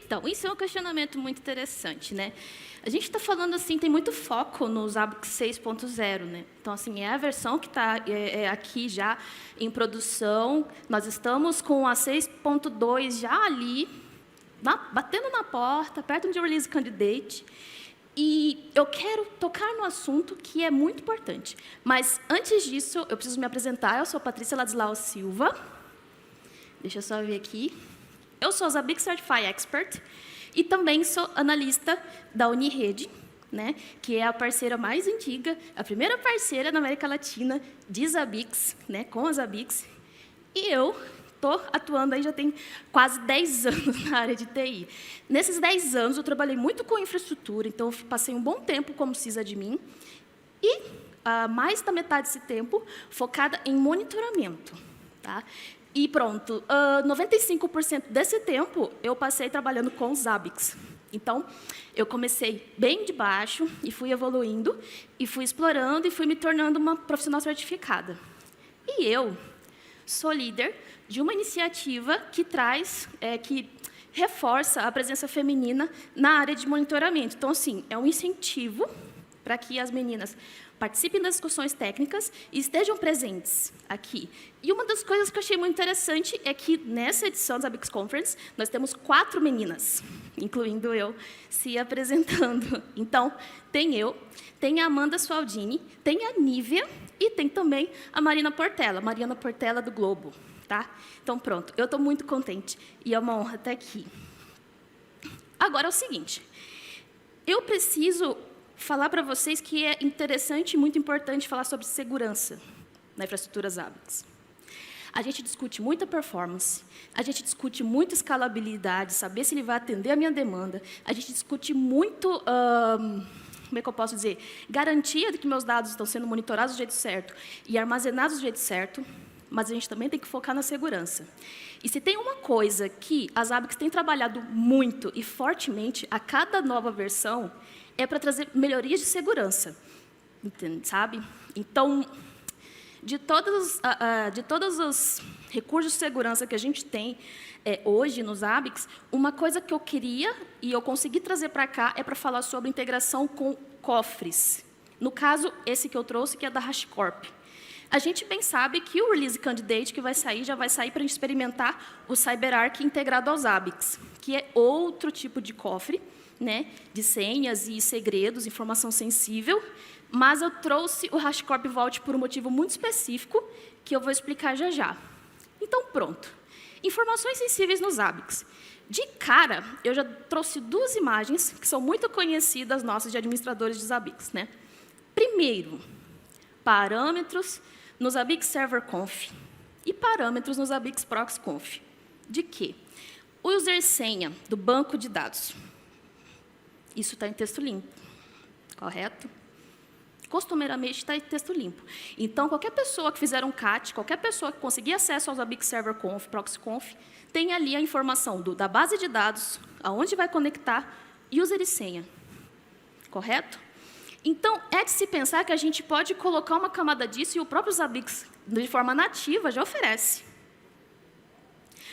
Então, isso é um questionamento muito interessante, né? A gente está falando assim, tem muito foco no Zabbix 6.0, né? Então, assim, é a versão que está aqui já em produção. Nós estamos com a 6.2 já ali, batendo na porta, perto de Release Candidate. E eu quero tocar no assunto que é muito importante. Mas, antes disso, eu preciso me apresentar. Eu sou Patrícia Ladislau Silva. Deixa eu só ver aqui. Eu sou Zabbix Certified Expert e também sou analista da Unirede, né, que é a parceira mais antiga, a primeira parceira na América Latina de Zabbix, né, com a Zabbix. E eu estou atuando aí já tem quase 10 anos na área de TI. Nesses 10 anos, eu trabalhei muito com infraestrutura, então eu passei um bom tempo como sysadmin e mais da metade desse tempo focada em monitoramento. Tá? E pronto, 95% desse tempo eu passei trabalhando com Zabbix. Então, eu comecei bem de baixo e fui evoluindo, e fui explorando e fui me tornando uma profissional certificada. E eu sou líder de uma iniciativa que que reforça a presença feminina na área de monitoramento. Então, assim, é um incentivo para que as meninas participem das discussões técnicas e estejam presentes aqui. E uma das coisas que eu achei muito interessante é que, nessa edição da Zabbix Conference, nós temos 4 meninas, incluindo eu, se apresentando. Então, tem eu, tem a Amanda Sualdini, tem a Nívia e tem também a Mariana Portela do Globo. Tá? Então, pronto, eu estou muito contente e é uma honra estar aqui. Agora é o seguinte, eu preciso falar para vocês que é interessante e muito importante falar sobre segurança na infraestrutura Zabbix. A gente discute muita performance, a gente discute muito escalabilidade, saber se ele vai atender a minha demanda, a gente discute muito, como é que eu posso dizer, garantia de que meus dados estão sendo monitorados do jeito certo e armazenados do jeito certo, mas a gente também tem que focar na segurança. E se tem uma coisa que a Zabbix tem trabalhado muito e fortemente a cada nova versão, é para trazer melhorias de segurança, entende, sabe? Então, de todos os recursos de segurança que a gente tem hoje no Zabbix, uma coisa que eu queria e eu consegui trazer para cá é para falar sobre integração com cofres. No caso, esse que eu trouxe, que é da HashiCorp. A gente bem sabe que o Release Candidate que vai sair, já vai sair para a gente experimentar o CyberArk integrado ao Zabbix, que é outro tipo de cofre, né, de senhas e segredos, informação sensível, mas eu trouxe o HashiCorp Vault por um motivo muito específico, que eu vou explicar já já. Então, pronto. Informações sensíveis no Zabbix. De cara, eu já trouxe 2 imagens que são muito conhecidas nossas de administradores de Zabbix, né? Primeiro, parâmetros no Zabbix Server Conf e parâmetros no Zabbix Proxy Conf. De quê? O user e senha do banco de dados. Isso está em texto limpo, correto? Costumeiramente está em texto limpo. Então, qualquer pessoa que fizer um CAT, qualquer pessoa que conseguir acesso ao Zabbix Server Conf, Proxy Conf, tem ali a informação da base de dados, aonde vai conectar, user e senha, correto? Então, é de se pensar que a gente pode colocar uma camada disso e o próprio Zabbix, de forma nativa, já oferece.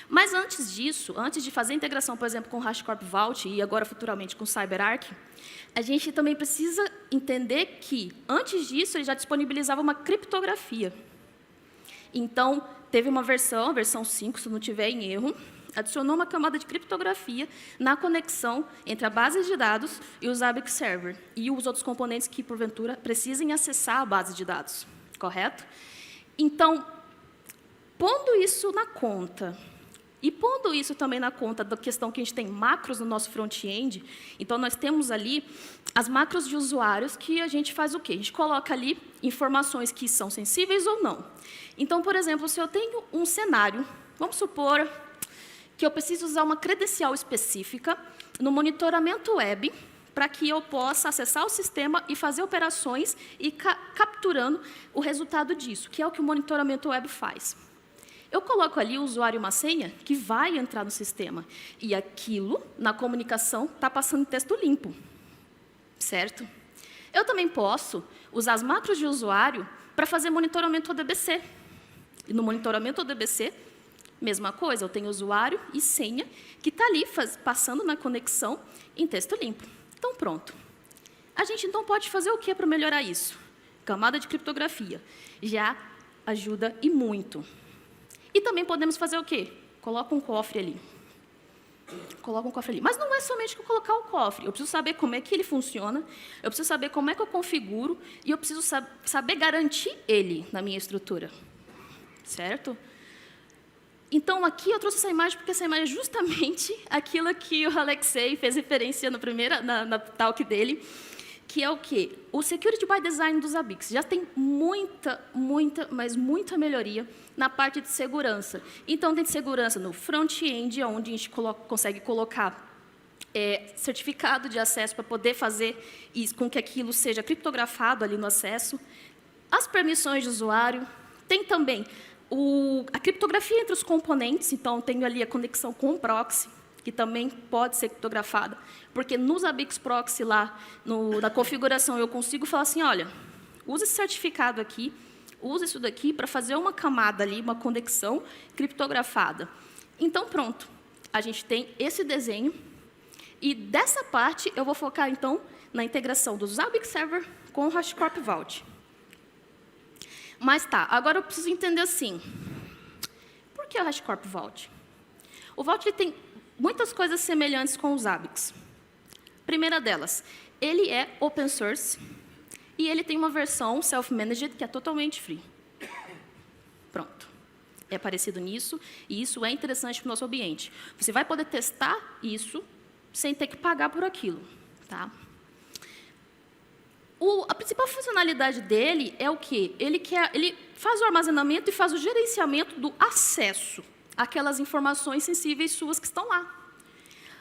Mas antes disso, antes de fazer a integração, por exemplo, com o HashiCorp Vault e agora futuramente com o CyberArk, a gente também precisa entender que, antes disso, ele já disponibilizava uma criptografia. Então, teve uma versão, a versão 5, se não tiver em erro, adicionou uma camada de criptografia na conexão entre a base de dados e o Zabbix Server e os outros componentes que, porventura, precisem acessar a base de dados, correto? Então, pondo isso na conta, e pondo isso também na conta da questão que a gente tem macros no nosso front-end, então nós temos ali as macros de usuários que a gente faz o quê? A gente coloca ali informações que são sensíveis ou não. Então, por exemplo, se eu tenho um cenário, vamos supor que eu preciso usar uma credencial específica no monitoramento web para que eu possa acessar o sistema e fazer operações e capturando o resultado disso, que é o que o monitoramento web faz. Eu coloco ali o usuário e uma senha que vai entrar no sistema. E aquilo, na comunicação, está passando em texto limpo. Certo? Eu também posso usar as macros de usuário para fazer monitoramento ODBC. E no monitoramento ODBC, Mesma coisa, eu tenho usuário e senha, que está ali passando na conexão em texto limpo. Então, pronto. A gente então pode fazer o que para melhorar isso? Camada de criptografia. Já ajuda e muito. E também podemos fazer o quê? Coloca um cofre ali. Coloca um cofre ali. Mas não é somente colocar o cofre. Eu preciso saber como é que ele funciona, eu preciso saber como é que eu configuro, e eu preciso saber garantir ele na minha estrutura. Certo? Então, aqui eu trouxe essa imagem, porque essa imagem é justamente aquilo que o Alexei fez referência na talk dele, que é o quê? O Security by Design dos Zabbix já tem muita, mas muita melhoria na parte de segurança. Então, tem segurança no front-end, onde a gente consegue colocar certificado de acesso para poder fazer com que aquilo seja criptografado ali no acesso. As permissões de usuário. Tem também a criptografia entre os componentes, então tenho ali a conexão com o proxy, que também pode ser criptografada, porque nos Zabbix Proxy lá, na configuração, eu consigo falar assim, olha, use esse certificado aqui, use isso daqui para fazer uma camada ali, uma conexão criptografada. Então, pronto, a gente tem esse desenho, e dessa parte eu vou focar, então, na integração do Zabbix Server com o HashiCorp Vault. Mas tá, agora eu preciso entender assim, por que o HashiCorp Vault? O Vault ele tem muitas coisas semelhantes com os Zabbix. Primeira delas, ele é open source e ele tem uma versão self-managed que é totalmente free. Pronto. É parecido nisso e isso é interessante para o nosso ambiente. Você vai poder testar isso sem ter que pagar por aquilo. Tá? A principal funcionalidade dele é o quê? Ele faz o armazenamento e faz o gerenciamento do acesso àquelas informações sensíveis suas que estão lá.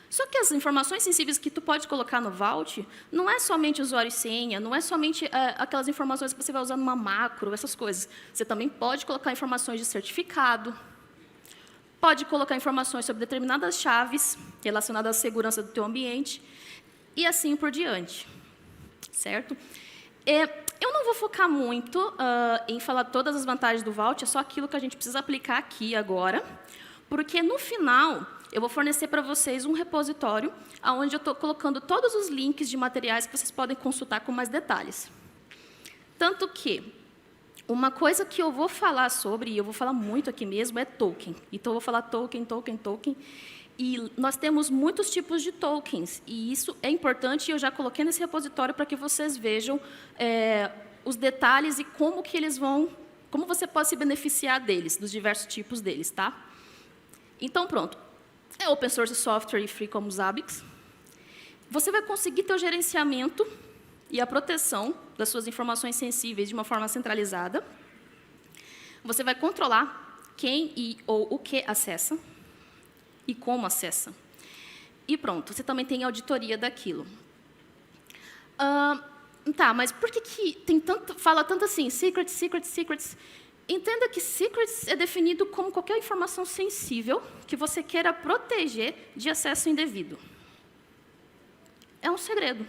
Só que as informações sensíveis que tu pode colocar no Vault não é somente usuário e senha, não é somente aquelas informações que você vai usar numa macro, essas coisas. Você também pode colocar informações de certificado, pode colocar informações sobre determinadas chaves relacionadas à segurança do teu ambiente e assim por diante. Certo? Eu não vou focar muito em falar todas as vantagens do Vault, é só aquilo que a gente precisa aplicar aqui agora, porque no final eu vou fornecer para vocês um repositório onde eu estou colocando todos os links de materiais que vocês podem consultar com mais detalhes. Tanto que uma coisa que eu vou falar sobre, e eu vou falar muito aqui mesmo, é token. Então, eu vou falar token. E nós temos muitos tipos de tokens, e isso é importante, e eu já coloquei nesse repositório para que vocês vejam os detalhes e como você pode se beneficiar deles, dos diversos tipos deles, tá? Então, pronto. É open source software e free como os Zabbix. Você vai conseguir ter o gerenciamento e a proteção das suas informações sensíveis de uma forma centralizada. Você vai controlar quem ou o que acessa e como acessa. E pronto, você também tem auditoria daquilo. Tá, mas por que fala tanto assim, secrets? Entenda que secrets é definido como qualquer informação sensível que você queira proteger de acesso indevido. É um segredo,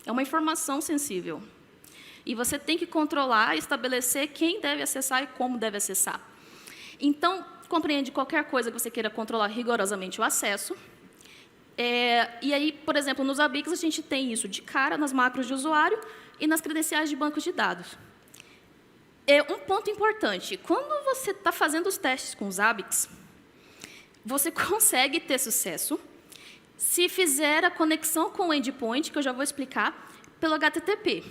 é uma informação sensível. E você tem que controlar e estabelecer quem deve acessar e como deve acessar. Então, compreende qualquer coisa que você queira controlar rigorosamente o acesso. E aí, por exemplo, nos Zabbix, a gente tem isso de cara nas macros de usuário e nas credenciais de bancos de dados. Um ponto importante, quando você está fazendo os testes com os Zabbix, você consegue ter sucesso se fizer a conexão com o endpoint, que eu já vou explicar, pelo HTTP,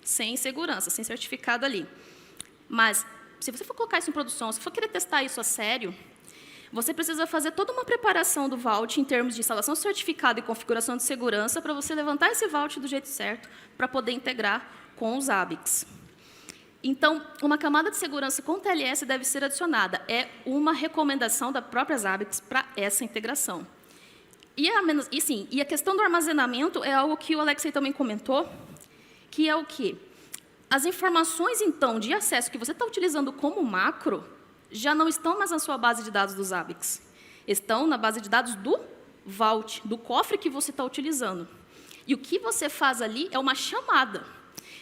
sem segurança, sem certificado ali. Mas, se você for colocar isso em produção, se for querer testar isso a sério, você precisa fazer toda uma preparação do Vault em termos de instalação de certificado e configuração de segurança para você levantar esse Vault do jeito certo para poder integrar com os Zabbix. Então, uma camada de segurança com TLS deve ser adicionada. É uma recomendação da própria Zabbix para essa integração. E a questão do armazenamento é algo que o Alexei também comentou, que é o quê? As informações, então, de acesso que você está utilizando como macro já não estão mais na sua base de dados dos Zabbix. Estão na base de dados do Vault, do cofre que você está utilizando. E o que você faz ali é uma chamada.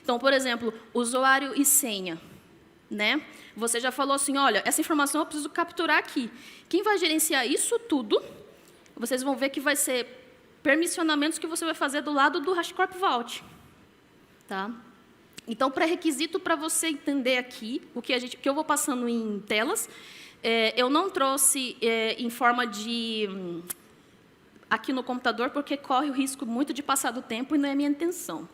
Então, por exemplo, usuário e senha. né? Você já falou assim, olha, essa informação eu preciso capturar aqui. Quem vai gerenciar isso tudo, vocês vão ver que vai ser permissionamentos que você vai fazer do lado do HashiCorp Vault. Tá? Então, pré-requisito para você entender aqui, o que eu vou passando em telas, eu não trouxe em forma de aqui no computador, porque corre o risco muito de passar do tempo e não é minha intenção.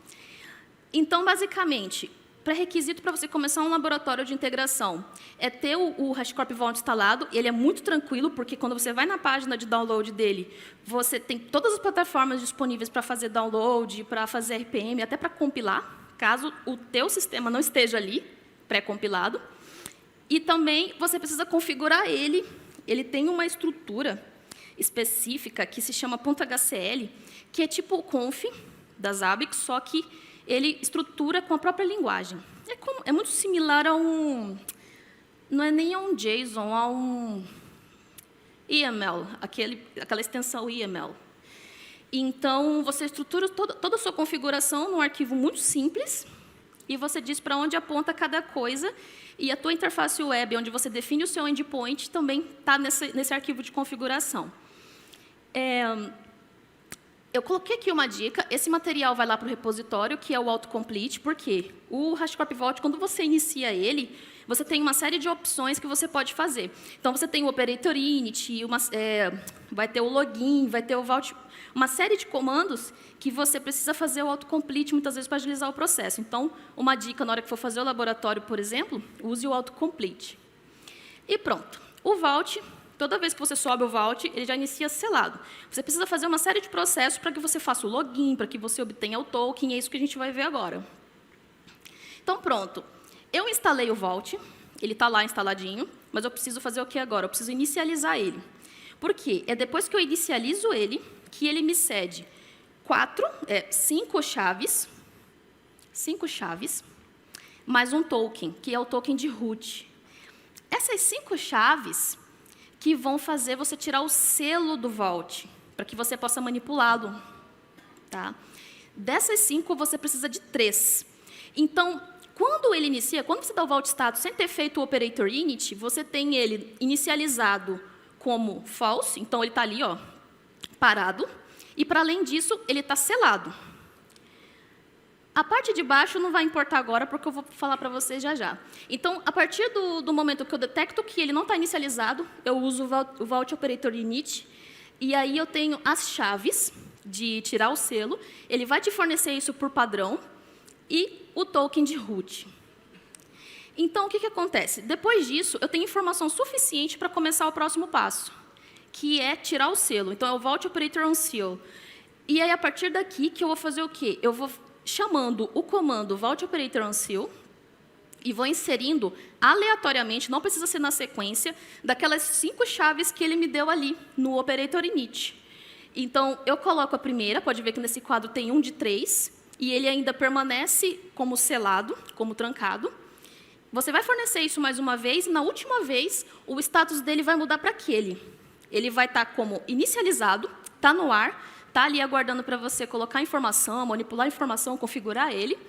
Então, basicamente, pré-requisito para você começar um laboratório de integração é ter o HashiCorp Vault instalado. Ele é muito tranquilo, porque quando você vai na página de download dele, você tem todas as plataformas disponíveis para fazer download, para fazer RPM, até para compilar, caso o teu sistema não esteja ali, pré-compilado. E também você precisa configurar ele. Ele tem uma estrutura específica que se chama .hcl, que é tipo o conf das Zabbix, só que ele estrutura com a própria linguagem. É muito similar a um... Não é nem a um JSON, a um YAML, aquela extensão YAML. Então, você estrutura toda a sua configuração num arquivo muito simples e você diz para onde aponta cada coisa. E a tua interface web, onde você define o seu endpoint, também está nesse arquivo de configuração. Eu coloquei aqui uma dica. Esse material vai lá para o repositório, que é o autocomplete, porque o HashiCorp Vault, quando você inicia ele, você tem uma série de opções que você pode fazer. Então, você tem o Operator Init, vai ter o login, vai ter o Vault, uma série de comandos que você precisa fazer o autocomplete, muitas vezes, para agilizar o processo. Então, uma dica, na hora que for fazer o laboratório, por exemplo, use o autocomplete. E pronto. O Vault, toda vez que você sobe o Vault, ele já inicia selado. Você precisa fazer uma série de processos para que você faça o login, para que você obtenha o token, é isso que a gente vai ver agora. Então, pronto. Eu instalei o Vault, ele está lá instaladinho, mas eu preciso fazer o que agora? Eu preciso inicializar ele. Por quê? É depois que eu inicializo ele, que ele me cede 5 chaves, mais um token, que é o token de root. Essas 5 chaves que vão fazer você tirar o selo do Vault, para que você possa manipulá-lo. Tá? Dessas 5, você precisa de 3. Então, quando ele inicia, quando você dá o Vault Status sem ter feito o Operator Init, você tem ele inicializado como false, então ele está ali, ó, parado, e, para além disso, ele está selado. A parte de baixo não vai importar agora, porque eu vou falar para vocês já já. Então, a partir do momento que eu detecto que ele não está inicializado, eu uso o Vault Operator Init, e aí eu tenho as chaves de tirar o selo, ele vai te fornecer isso por padrão, e o token de root. Então, o que acontece? Depois disso, eu tenho informação suficiente para começar o próximo passo, que é tirar o selo. Então, é o Vault Operator Unseal. E aí, a partir daqui, que eu vou fazer o quê? Eu vou chamando o comando Vault Operator Unseal e vou inserindo aleatoriamente, não precisa ser na sequência, daquelas 5 chaves que ele me deu ali no Operator Init. Então, eu coloco a primeira, pode ver que nesse quadro tem 1 de 3, e ele ainda permanece como selado, como trancado. Você vai fornecer isso mais uma vez, e na última vez, o status dele vai mudar para aquele. Ele vai estar como inicializado, está no ar, está ali aguardando para você colocar informação, manipular a informação, configurar ele,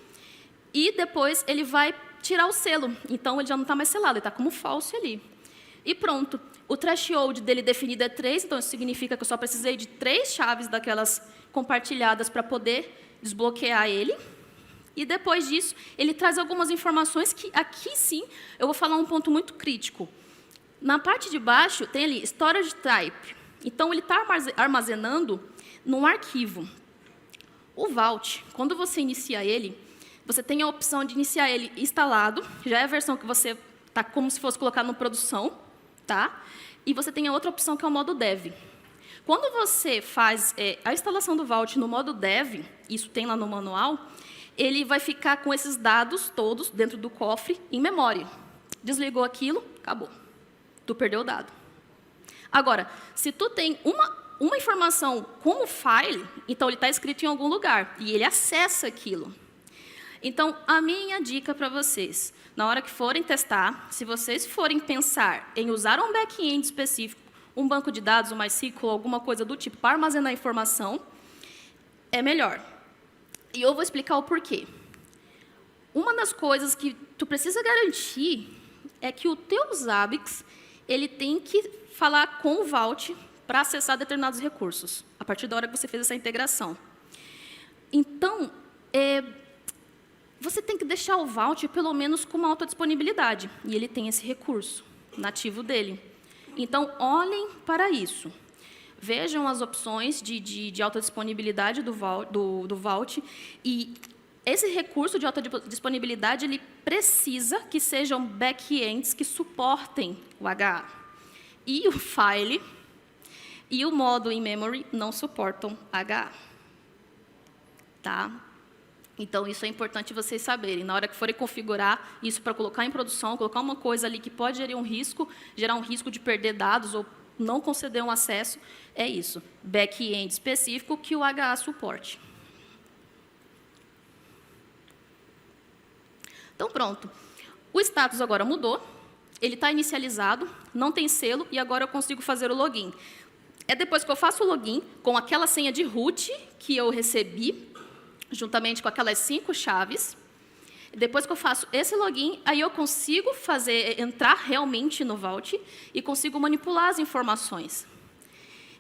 e depois ele vai tirar o selo. Então, ele já não está mais selado, ele está como false ali. E pronto. O threshold dele definido é 3, então isso significa que eu só precisei de 3 chaves daquelas compartilhadas para poder desbloquear ele. E depois disso, ele traz algumas informações que aqui sim eu vou falar um ponto muito crítico. Na parte de baixo tem ali Storage Type. Então, ele está armazenando num arquivo. O Vault, quando você inicia ele, você tem a opção de iniciar ele instalado, já é a versão que você está como se fosse colocar no produção, tá? E você tem a outra opção que é o modo Dev. Quando você faz a instalação do Vault no modo Dev, isso tem lá no manual, ele vai ficar com esses dados todos dentro do cofre em memória. Desligou aquilo, acabou. Tu perdeu o dado. Agora, se tu tem uma informação como file, então ele está escrito em algum lugar e ele acessa aquilo. Então, a minha dica para vocês, na hora que forem testar, se vocês forem pensar em usar um back-end específico, um banco de dados, um MySQL, alguma coisa do tipo, para armazenar informação, é melhor. E eu vou explicar o porquê. Uma das coisas que tu precisa garantir é que o teu Zabbix ele tem que falar com o Vault para acessar determinados recursos, a partir da hora que você fez essa integração. Então, você tem que deixar o Vault, pelo menos, com uma alta disponibilidade, e ele tem esse recurso nativo dele. Então, olhem para isso. Vejam as opções de alta disponibilidade do Vault, e esse recurso de alta disponibilidade ele precisa que sejam backends que suportem o HA. E o file e o modo in-memory não suportam HA. Tá? Então, isso é importante vocês saberem. Na hora que forem configurar isso para colocar em produção, colocar uma coisa ali que pode gerar um risco de perder dados ou não conceder um acesso, é isso. Back-end específico que o HA suporte. Então, pronto. O status agora mudou, ele está inicializado, não tem selo, e agora eu consigo fazer o login. É depois que eu faço o login com aquela senha de root que eu recebi, juntamente com aquelas 5 chaves. Depois que eu faço esse login, aí eu consigo entrar realmente no Vault e consigo manipular as informações.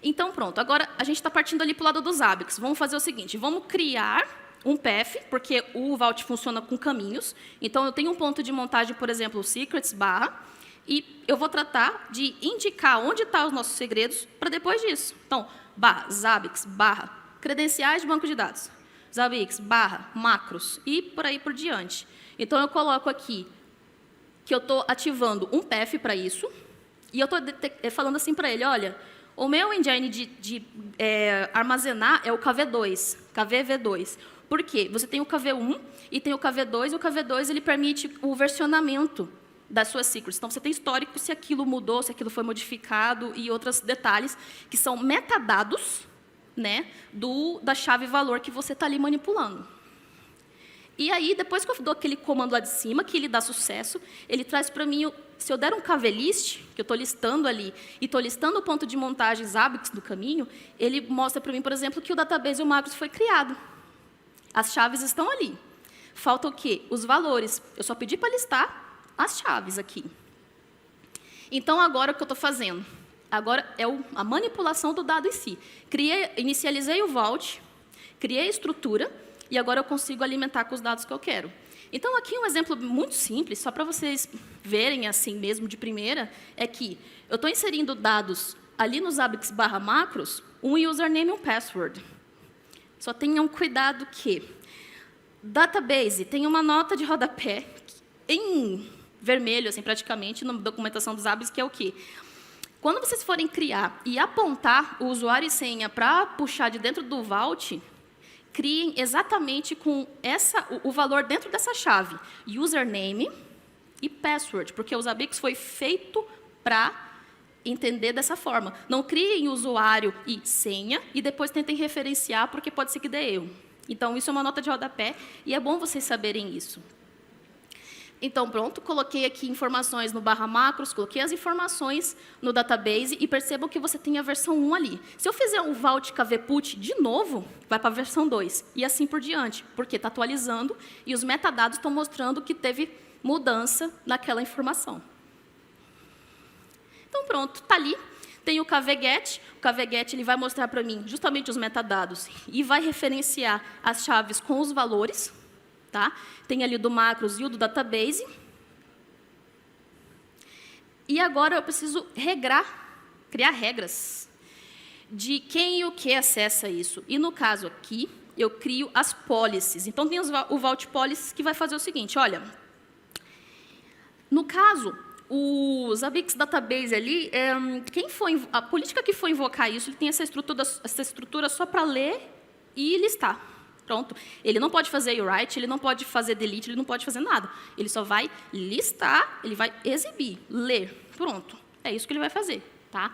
Então, pronto. Agora, a gente está partindo ali para o lado dos Zabbix. Vamos fazer o seguinte, vamos criar um path, porque o Vault funciona com caminhos. Então, eu tenho um ponto de montagem, por exemplo, secrets /, e eu vou tratar de indicar onde estão os nossos segredos para depois disso. Então, /Zabbix / credenciais de banco de dados. Zabbix / macros e por aí por diante. Então, eu coloco aqui que eu estou ativando um path para isso e eu estou falando assim para ele, olha, o meu engine de armazenar é o KV2. Por quê? Você tem o KV1 e tem o KV2, e o KV2 ele permite o versionamento das suas secrets. Então, você tem histórico se aquilo mudou, se aquilo foi modificado e outros detalhes que são metadados, né, da chave valor que você está ali manipulando. E aí, depois que eu dou aquele comando lá de cima, que ele dá sucesso, ele traz para mim, se eu der um KV-list, que eu estou listando ali, e estou listando o ponto de montagem Zabbix do caminho, ele mostra para mim, por exemplo, que o database e o macros foi criado. As chaves estão ali. Falta o quê? Os valores. Eu só pedi para listar as chaves aqui. Então, agora, o que eu estou fazendo? Agora é a manipulação do dado em si. Inicializei o Vault, criei a estrutura, e agora eu consigo alimentar com os dados que eu quero. Então, aqui um exemplo muito simples, só para vocês verem assim mesmo de primeira, é que eu estou inserindo dados ali nos Zabbix / macros, um username e um password. Só tenham cuidado que database tem uma nota de rodapé em vermelho, assim, praticamente, na documentação dos Zabbix, que é o quê? Quando vocês forem criar e apontar o usuário e senha para puxar de dentro do Vault, criem exatamente com o valor dentro dessa chave, username e password, porque o Zabbix foi feito para entender dessa forma. Não criem usuário e senha e depois tentem referenciar, porque pode ser que dê erro. Então, isso é uma nota de rodapé e é bom vocês saberem isso. Então, pronto, coloquei aqui informações no /macros, coloquei as informações no database e percebam que você tem a versão 1 ali. Se eu fizer um Vault KVPut de novo, vai para a versão 2 e assim por diante, porque está atualizando e os metadados estão mostrando que teve mudança naquela informação. Então, pronto, está ali. Tem o KVGet. O KVGet ele vai mostrar para mim justamente os metadados e vai referenciar as chaves com os valores. Tá? Tem ali do macros e o do database. E agora eu preciso criar regras de quem e o que acessa isso. E no caso aqui, eu crio as policies. Então, tem o Vault Policies que vai fazer o seguinte, olha, no caso, o Zabbix Database ali, a política que for invocar isso, ele tem essa estrutura só para ler e listar. Pronto. Ele não pode fazer write, ele não pode fazer delete, ele não pode fazer nada. Ele só vai listar, ele vai exibir, ler. Pronto. É isso que ele vai fazer. Tá?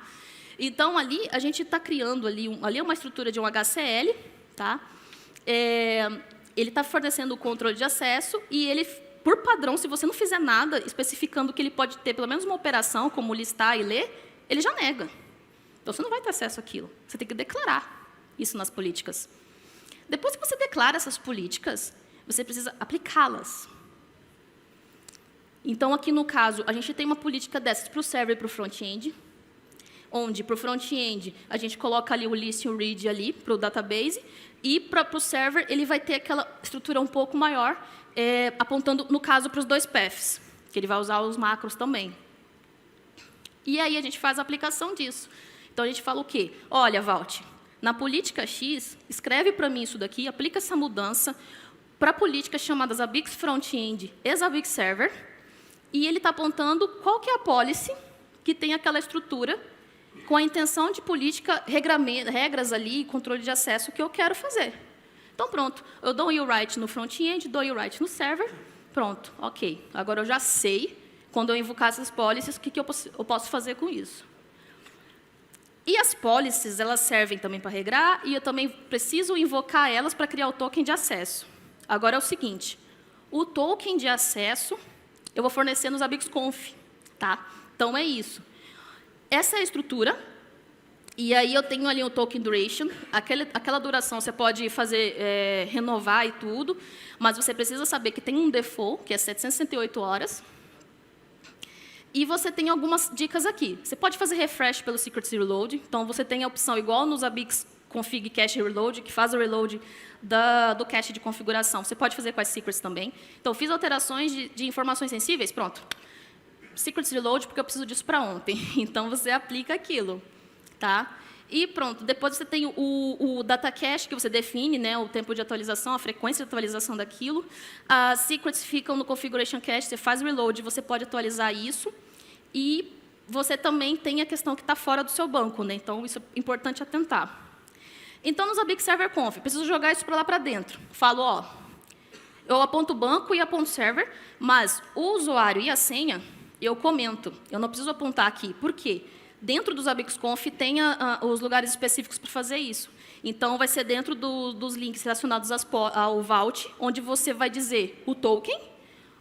Então, ali, a gente está criando ali é uma estrutura de um HCL. Tá? Ele está fornecendo o controle de acesso e ele, por padrão, se você não fizer nada especificando que ele pode ter pelo menos uma operação, como listar e ler, ele já nega. Então, você não vai ter acesso àquilo. Você tem que declarar isso nas políticas. Depois que você declara essas políticas, você precisa aplicá-las. Então, aqui no caso, a gente tem uma política dessas para o server e para o front-end, onde, para o front-end, a gente coloca ali o list e o read ali, para o database, e para o server, ele vai ter aquela estrutura um pouco maior, apontando, no caso, para os dois paths, que ele vai usar os macros também. E aí, a gente faz a aplicação disso. Então, a gente fala o quê? Olha, Vault, na política X, escreve para mim isso daqui, aplica essa mudança para políticas chamadas Zabbix Front-End e Zabbix Server, e ele está apontando qual que é a policy que tem aquela estrutura com a intenção de política, regras ali, controle de acesso que eu quero fazer. Então, pronto, eu dou um write no front-end, dou um write no server, pronto, ok. Agora eu já sei, quando eu invocar essas policies, o que eu posso fazer com isso. E as policies, elas servem também para regrar, e eu também preciso invocar elas para criar o token de acesso. Agora é o seguinte, o token de acesso eu vou fornecer nos AbixConf, tá? Então, é isso. Essa é a estrutura, e aí eu tenho ali o token duration, aquela duração você pode fazer, renovar e tudo, mas você precisa saber que tem um default, que é 768 horas, e você tem algumas dicas aqui. Você pode fazer refresh pelo secrets reload, então você tem a opção igual nos Zabbix config cache reload, que faz o reload do cache de configuração. Você pode fazer com as secrets também. Então, fiz alterações de informações sensíveis, pronto. Secrets reload, porque eu preciso disso para ontem. Então, você aplica aquilo. Tá? E pronto, depois você tem o data cache, que você define, né, o tempo de atualização, a frequência de atualização daquilo. As secrets ficam no configuration cache, você faz o reload, você pode atualizar isso. E você também tem a questão que está fora do seu banco, né? Então, isso é importante atentar. Então, no Zabbix Server Conf, preciso jogar isso para lá para dentro. Falo, ó, eu aponto o banco e aponto o server, mas o usuário e a senha, eu comento. Eu não preciso apontar aqui. Por quê? Dentro do ZabbixConf tem os lugares específicos para fazer isso. Então, vai ser dentro dos links relacionados ao Vault, onde você vai dizer o token,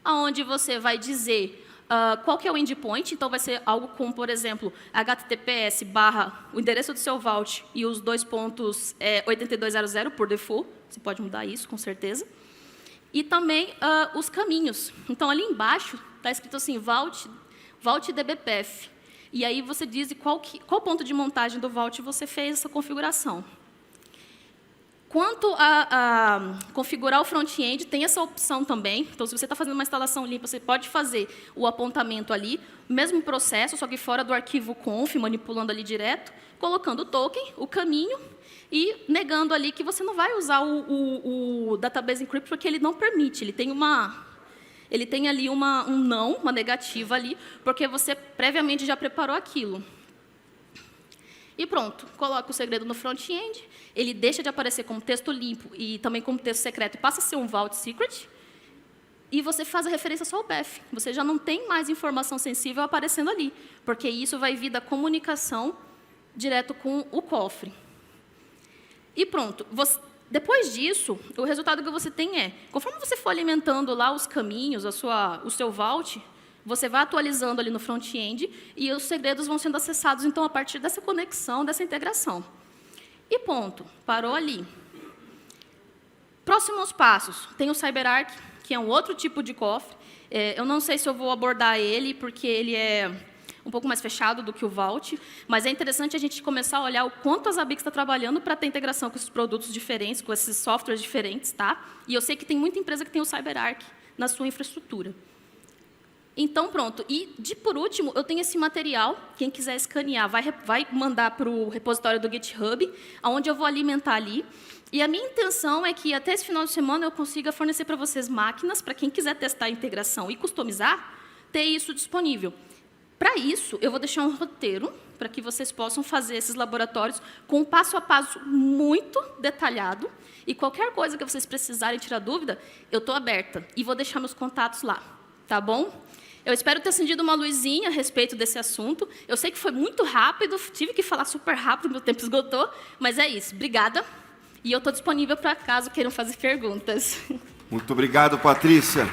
onde você vai dizer qual que é o endpoint. Então, vai ser algo como, por exemplo, https / o endereço do seu Vault e os 2.8200 por default. Você pode mudar isso, com certeza. E também os caminhos. Então, ali embaixo está escrito assim, Vault dbpath. E aí você diz qual ponto de montagem do Vault você fez essa configuração. Quanto a configurar o front-end, tem essa opção também. Então, se você está fazendo uma instalação limpa, você pode fazer o apontamento ali, mesmo processo, só que fora do arquivo conf, manipulando ali direto, colocando o token, o caminho, e negando ali que você não vai usar o Database Encrypt, porque ele não permite, ele tem ali um não, uma negativa ali, porque você previamente já preparou aquilo. E pronto, coloca o segredo no front-end, ele deixa de aparecer como texto limpo e também como texto secreto e passa a ser um Vault Secret, e você faz a referência só ao path. Você já não tem mais informação sensível aparecendo ali, porque isso vai vir da comunicação direto com o cofre. E pronto. Depois disso, o resultado que você tem é, conforme você for alimentando lá os caminhos, o seu Vault, você vai atualizando ali no front-end e os segredos vão sendo acessados, então, a partir dessa conexão, dessa integração. E ponto. Parou ali. Próximos passos. Tem o CyberArk, que é um outro tipo de cofre. Eu não sei se eu vou abordar ele, porque ele é um pouco mais fechado do que o Vault, mas é interessante a gente começar a olhar o quanto a Zabbix está trabalhando para ter integração com esses produtos diferentes, com esses softwares diferentes, tá? E eu sei que tem muita empresa que tem o CyberArk na sua infraestrutura. Então, pronto. E, por último, eu tenho esse material. Quem quiser escanear, vai mandar para o repositório do GitHub, onde eu vou alimentar ali. E a minha intenção é que, até esse final de semana, eu consiga fornecer para vocês máquinas, para quem quiser testar a integração e customizar, ter isso disponível. Para isso, eu vou deixar um roteiro para que vocês possam fazer esses laboratórios com um passo a passo muito detalhado. E qualquer coisa que vocês precisarem tirar dúvida, eu estou aberta. E vou deixar meus contatos lá. Tá bom? Eu espero ter acendido uma luzinha a respeito desse assunto. Eu sei que foi muito rápido, tive que falar super rápido, meu tempo esgotou, mas é isso. Obrigada. E eu estou disponível para caso queiram fazer perguntas. Muito obrigado, Patrícia.